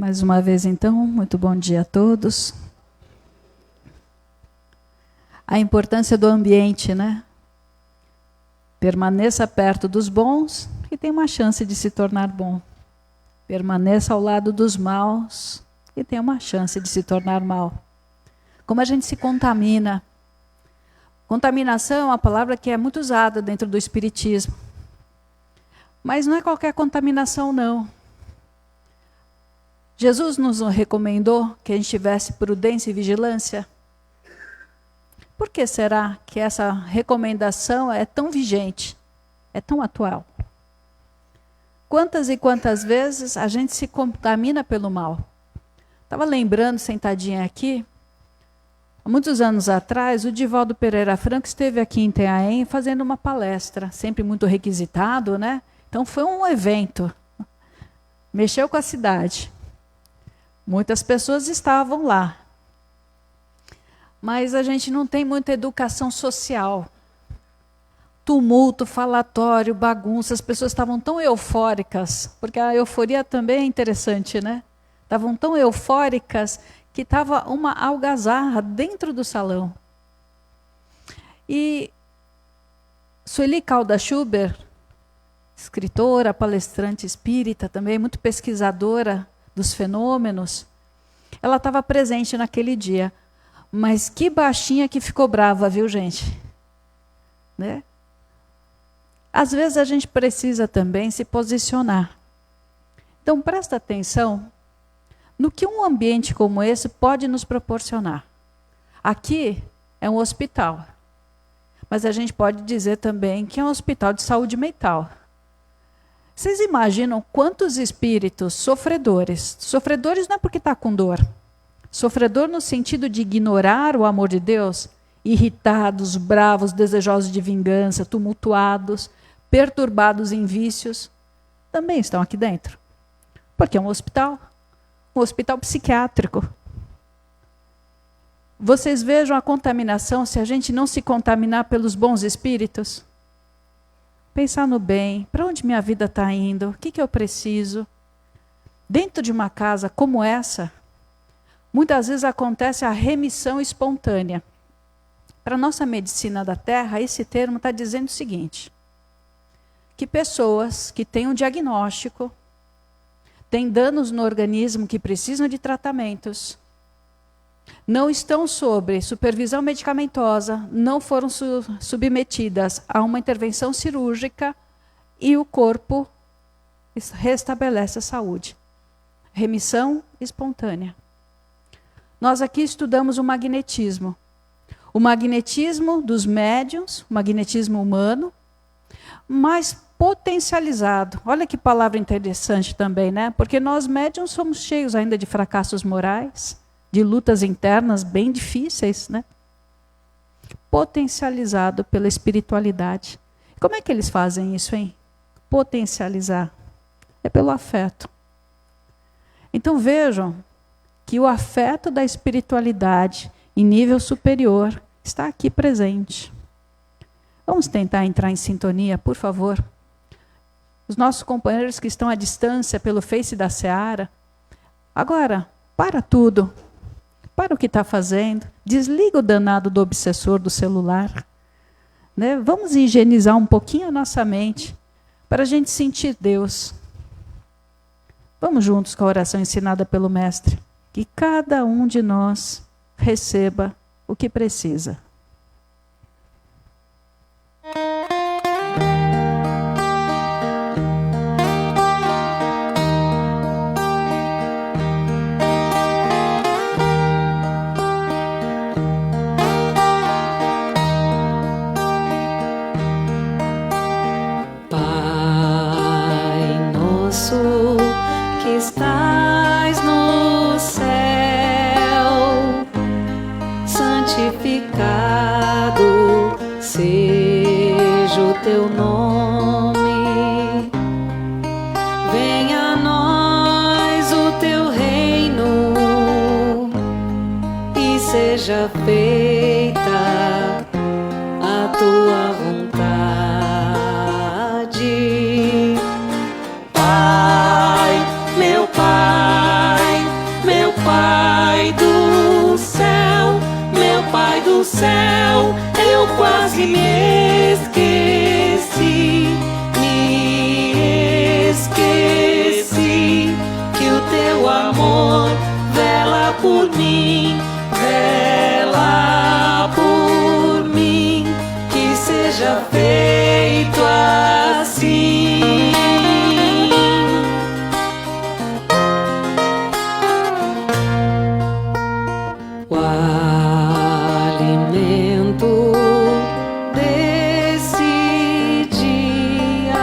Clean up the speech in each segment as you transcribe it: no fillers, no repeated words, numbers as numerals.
Mais uma vez, então, muito bom dia a todos. A importância do ambiente, né? Permaneça perto dos bons e tem uma chance de se tornar bom. Permaneça ao lado dos maus e tem uma chance de se tornar mal. Como a gente se contamina. Contaminação é uma palavra que é muito usada dentro do espiritismo. Mas não é qualquer contaminação, não. Jesus nos recomendou que a gente tivesse prudência e vigilância. Por que será que essa recomendação é tão vigente, é tão atual? Quantas e quantas vezes a gente se contamina pelo mal? Estava lembrando, sentadinha aqui, há muitos anos atrás, o Divaldo Pereira Franco esteve aqui em Itanhaém fazendo uma palestra, sempre muito requisitado, né? Então foi um evento, mexeu com a cidade. Muitas pessoas estavam lá. Mas a gente não tem muita educação social. Tumulto, falatório, bagunça, as pessoas estavam tão eufóricas, porque a euforia também é interessante, né? Estavam tão eufóricas que estava uma algazarra dentro do salão. E Sueli Calda Schubert, escritora, palestrante espírita também, muito pesquisadora dos fenômenos, ela estava presente naquele dia. Mas que baixinha que ficou brava, viu, gente? Né? Às vezes a gente precisa também se posicionar. Então presta atenção no que um ambiente como esse pode nos proporcionar. Aqui é um hospital, mas a gente pode dizer também que é um hospital de saúde mental. Vocês imaginam quantos espíritos sofredores, sofredores não é porque está com dor, sofredor no sentido de ignorar o amor de Deus, irritados, bravos, desejosos de vingança, tumultuados, perturbados em vícios, também estão aqui dentro. Porque é um hospital psiquiátrico. Vocês vejam a contaminação se a gente não se contaminar pelos bons espíritos? Pensar no bem, para onde minha vida está indo, o que eu preciso. Dentro de uma casa como essa, muitas vezes acontece a remissão espontânea. Para a nossa medicina da Terra, esse termo está dizendo o seguinte, que pessoas que têm um diagnóstico, têm danos no organismo que precisam de tratamentos, não estão sob supervisão medicamentosa, não foram submetidas a uma intervenção cirúrgica e o corpo restabelece a saúde. Remissão espontânea. Nós aqui estudamos o magnetismo dos médiuns, o magnetismo humano, mas potencializado. Olha que palavra interessante também, né? Porque nós médiuns somos cheios ainda de fracassos morais, de lutas internas bem difíceis, né? Potencializado pela espiritualidade. Como é que eles fazem isso, hein? Potencializar. É pelo afeto. Então vejam que o afeto da espiritualidade em nível superior está aqui presente. Vamos tentar entrar em sintonia, por favor. Os nossos companheiros que estão à distância pelo Face da Seara, agora, para tudo. Para o que está fazendo, desliga o danado do obsessor do celular. Né? Vamos higienizar um pouquinho a nossa mente, para a gente sentir Deus. Vamos juntos com a oração ensinada pelo Mestre. Que cada um de nós receba o que precisa. Estás no céu, santificado seja o teu nome. Venha a nós o teu reino e seja feita a tua vontade. Pai, meu Pai, do céu, eu quase me esqueci. Me esqueci que o teu amor vela por mim, vela por mim, que seja feito assim. O alimento desse dia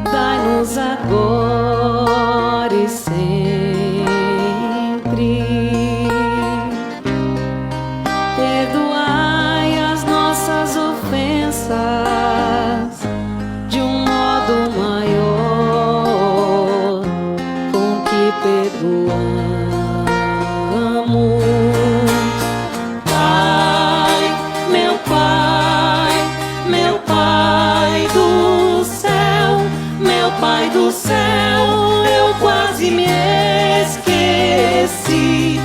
dai-nos agora e sempre. Perdoai as nossas ofensas de um modo maior com que perdoamos. Pai do céu, eu quase me esqueci.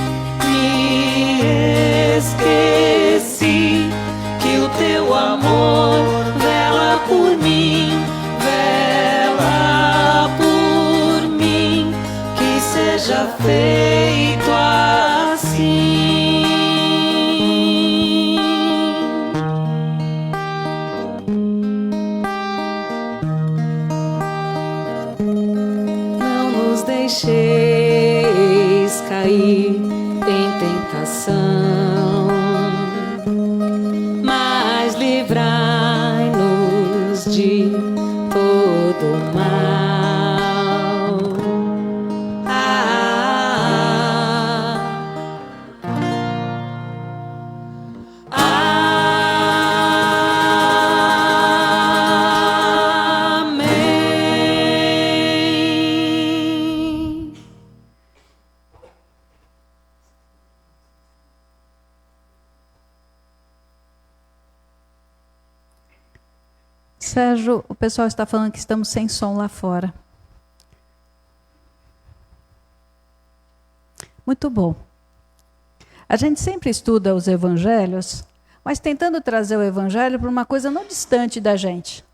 Me esqueci que o teu amor vela por mim, vela por mim, que seja feito assim. Deixeis cair em tentação, mas livrai-nos de todo mal. Sérgio, o pessoal está falando que estamos sem som lá fora. Muito bom. A gente sempre estuda os evangelhos, mas tentando trazer o evangelho para uma coisa não distante da gente.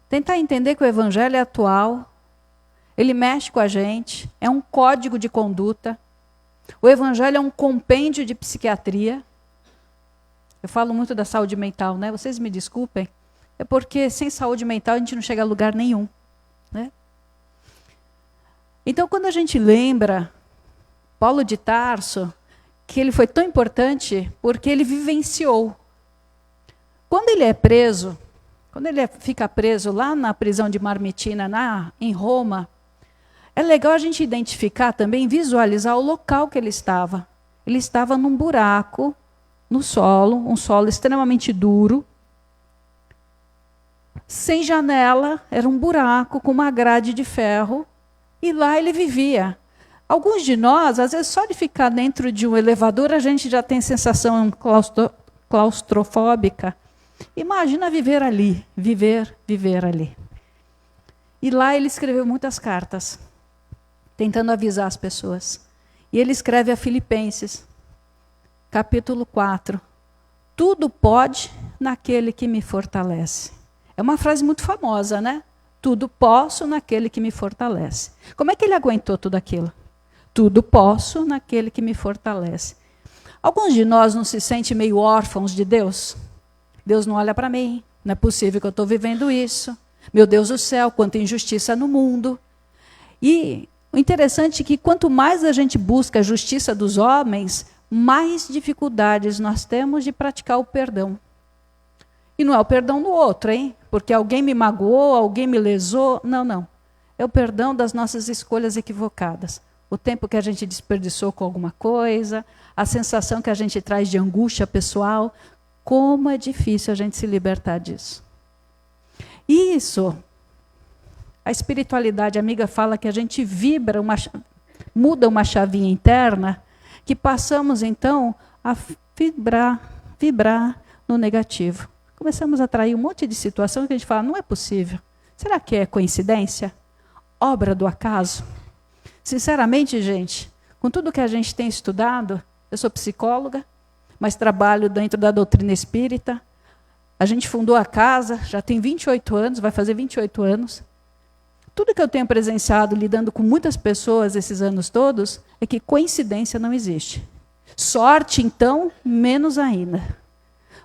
Tentar entender que o evangelho é atual, ele mexe com a gente, é um código de conduta. O evangelho é um compêndio de psiquiatria. Eu falo muito da saúde mental, né? Vocês me desculpem. É porque sem saúde mental a gente não chega a lugar nenhum, né? Então, quando a gente lembra Paulo de Tarso, que ele foi tão importante porque ele vivenciou. Quando ele é preso, quando ele fica preso lá na prisão de Marmitina, em Roma, é legal a gente identificar também, visualizar o local que ele estava. Ele estava num buraco, no solo, um solo extremamente duro, sem janela, era um buraco com uma grade de ferro, e lá ele vivia. Alguns de nós, às vezes, só de ficar dentro de um elevador, a gente já tem sensação claustrofóbica. Imagina viver ali, viver ali. E lá ele escreveu muitas cartas, tentando avisar as pessoas. E ele escreve a Filipenses, capítulo 4. Tudo pode naquele que me fortalece. É uma frase muito famosa, né? Tudo posso naquele que me fortalece. Como é que ele aguentou tudo aquilo? Tudo posso naquele que me fortalece. Alguns de nós não se sentem meio órfãos de Deus? Deus não olha para mim, não é possível que eu estou vivendo isso. Meu Deus do céu, quanta injustiça no mundo. E o interessante é que quanto mais a gente busca a justiça dos homens, mais dificuldades nós temos de praticar o perdão. E não é o perdão do outro, hein? Porque alguém me magoou, alguém me lesou. Não. É o perdão das nossas escolhas equivocadas. O tempo que a gente desperdiçou com alguma coisa, a sensação que a gente traz de angústia pessoal. Como é difícil a gente se libertar disso. Isso, a espiritualidade amiga fala que a gente muda uma chavinha interna, que passamos então a vibrar no negativo. Começamos a atrair um monte de situação que a gente fala, não é possível. Será que é coincidência? Obra do acaso? Sinceramente, gente, com tudo que a gente tem estudado, eu sou psicóloga, mas trabalho dentro da doutrina espírita. A gente fundou a casa, já tem 28 anos, vai fazer 28 anos. Tudo que eu tenho presenciado, lidando com muitas pessoas esses anos todos, é que coincidência não existe. Sorte, então, menos ainda.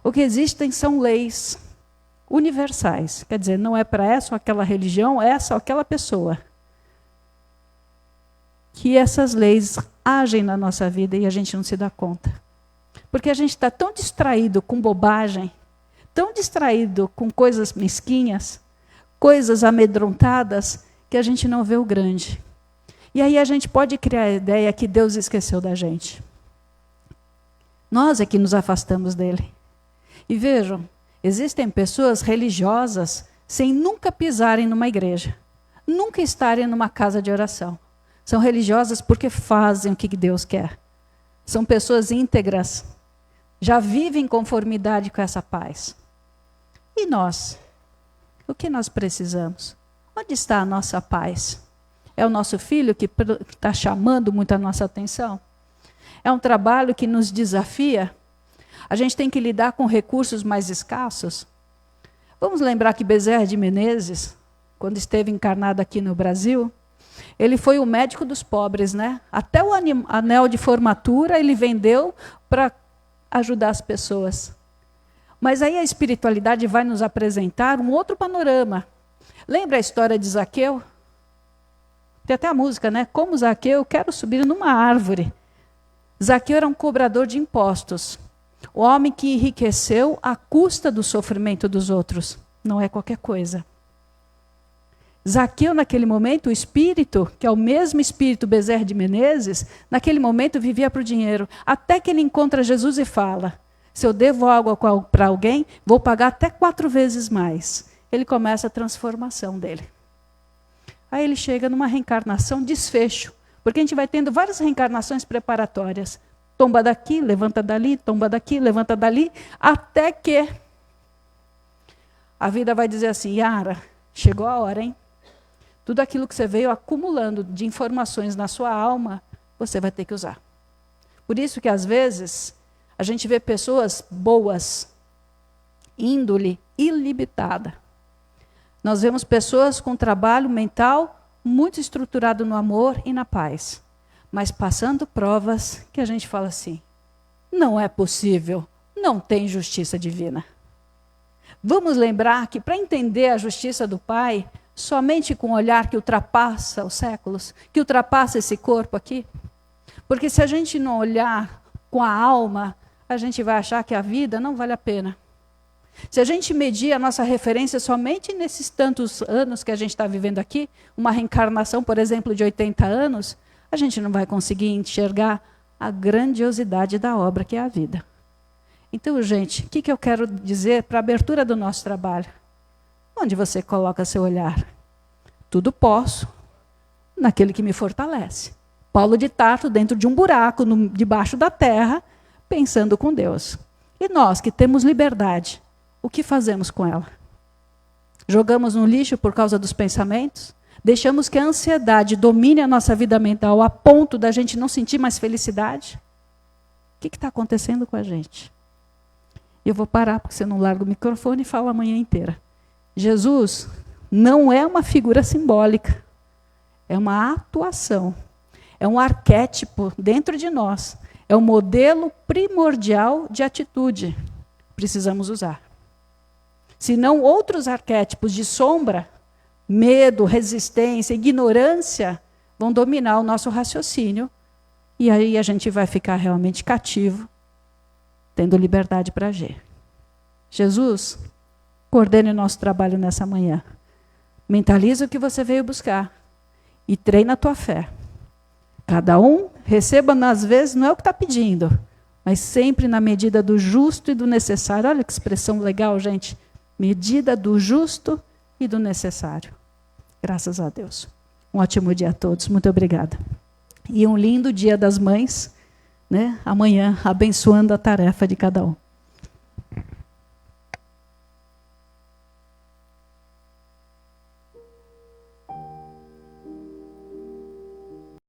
O que existem são leis universais. Quer dizer, não é para essa ou aquela religião, essa ou aquela pessoa. Que essas leis agem na nossa vida e a gente não se dá conta. Porque a gente está tão distraído com bobagem, tão distraído com coisas mesquinhas, coisas amedrontadas, que a gente não vê o grande. E aí a gente pode criar a ideia que Deus esqueceu da gente. Nós é que nos afastamos dele. E vejam, existem pessoas religiosas sem nunca pisarem numa igreja, nunca estarem numa casa de oração. São religiosas porque fazem o que Deus quer. São pessoas íntegras, já vivem em conformidade com essa paz. E nós? O que nós precisamos? Onde está a nossa paz? É o nosso filho que está chamando muito a nossa atenção? É um trabalho que nos desafia? A gente tem que lidar com recursos mais escassos? Vamos lembrar que Bezerra de Menezes, quando esteve encarnado aqui no Brasil, ele foi o médico dos pobres, né? Até o anel de formatura ele vendeu para ajudar as pessoas. Mas aí a espiritualidade vai nos apresentar um outro panorama. Lembra a história de Zaqueu? Tem até a música, né? Como Zaqueu, quero subir numa árvore. Zaqueu era um cobrador de impostos. O homem que enriqueceu à custa do sofrimento dos outros. Não é qualquer coisa. Zaqueu, naquele momento, o espírito, que é o mesmo espírito Bezerra de Menezes, naquele momento vivia para o dinheiro. Até que ele encontra Jesus e fala, se eu devo algo para alguém, vou pagar até 4 vezes mais. Ele começa a transformação dele. Aí ele chega numa reencarnação, desfecho. Porque a gente vai tendo várias reencarnações preparatórias. Tomba daqui, levanta dali, tomba daqui, levanta dali, até que a vida vai dizer assim, Yara, chegou a hora, hein? Tudo aquilo que você veio acumulando de informações na sua alma, você vai ter que usar. Por isso que, às vezes, a gente vê pessoas boas, índole ilimitada. Nós vemos pessoas com trabalho mental muito estruturado no amor e na paz, mas passando provas que a gente fala assim, não é possível, não tem justiça divina. Vamos lembrar que para entender a justiça do Pai, somente com um olhar que ultrapassa os séculos, que ultrapassa esse corpo aqui, porque se a gente não olhar com a alma, a gente vai achar que a vida não vale a pena. Se a gente medir a nossa referência somente nesses tantos anos que a gente está vivendo aqui, uma reencarnação, por exemplo, de 80 anos, a gente não vai conseguir enxergar a grandiosidade da obra que é a vida. Então, gente, o que eu quero dizer para a abertura do nosso trabalho? Onde você coloca seu olhar? Tudo posso naquele que me fortalece. Paulo de Tarso dentro de um buraco, debaixo da terra, pensando com Deus. E nós que temos liberdade, o que fazemos com ela? Jogamos no lixo por causa dos pensamentos? Deixamos que a ansiedade domine a nossa vida mental a ponto da gente não sentir mais felicidade? O que está acontecendo com a gente? Eu vou parar, porque você não larga o microfone e fala a manhã inteira. Jesus não é uma figura simbólica, é uma atuação, é um arquétipo dentro de nós, é um modelo primordial de atitude. Precisamos usar. Senão outros arquétipos de sombra, medo, resistência, ignorância, vão dominar o nosso raciocínio, e aí a gente vai ficar realmente cativo, tendo liberdade para agir. Jesus, coordene o nosso trabalho nessa manhã. Mentaliza o que você veio buscar e treina a tua fé. Cada um receba, às vezes, não é o que está pedindo, mas sempre na medida do justo e do necessário. Olha que expressão legal, gente. Medida do justo e do necessário. Graças a Deus. Um ótimo dia a todos. Muito obrigada. E um lindo dia das mães, né? Amanhã, abençoando a tarefa de cada um.